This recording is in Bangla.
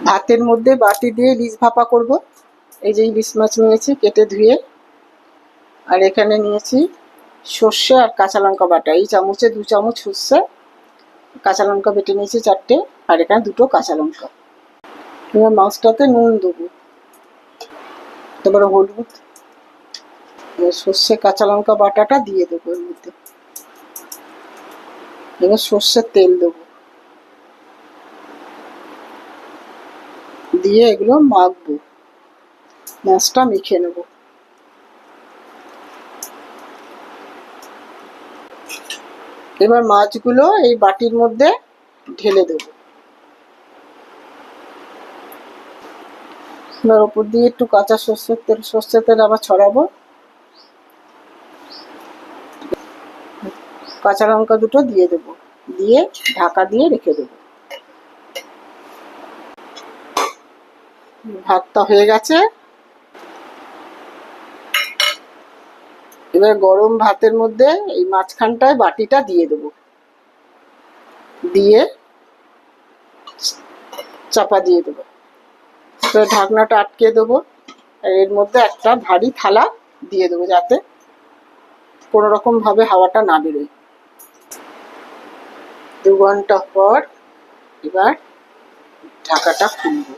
ভাতের মধ্যে বাটি দিয়ে ইলিশ ভাপা করব। এই যে ইলিশ মাছ নিয়েছি কেটে ধুয়ে, আর এখানে নিয়েছি সর্ষে আর কাঁচা লঙ্কা বাটা। এই চামচে 2 চামচ সর্ষে, কাঁচা লঙ্কা বেটে নিয়েছি 4টে, আর এখানে 2টো কাঁচা লঙ্কা। এবার মাছটাতে নুন দেবো, তারপরে হলুদ, সর্ষে কাঁচা লঙ্কা বাটাটা দিয়ে দেবো এর মধ্যে। এবার সর্ষের তেল দেবো, দিয়ে এগুলো মাখবো, মাছটা মেখে নেব। এবার মাছগুলো এই বাটির মধ্যে ঢেলে দেবো। এবার ওপর দিয়ে একটু কাঁচা সর্ষের তেল আবার ছড়াবো। কাঁচা লঙ্কা 2টো দিয়ে দেবো, দিয়ে ঢাকা দিয়ে রেখে দেবো। ভাতটা হয়ে গেছে। এবার গরম ভাতের মধ্যে এই মাঝখানটায় বাটিটা দিয়ে দেবো, দিয়ে চাপা দিয়ে দেবো। এবার ঢাকনাটা আটকে দেবো, আর এর মধ্যে একটা ভারী থালা দিয়ে দেবো, যাতে কোনো রকম ভাবে হাওয়াটা না বেরোয়। 2 ঘন্টা পর এবার ঢাকাটা খুলবো।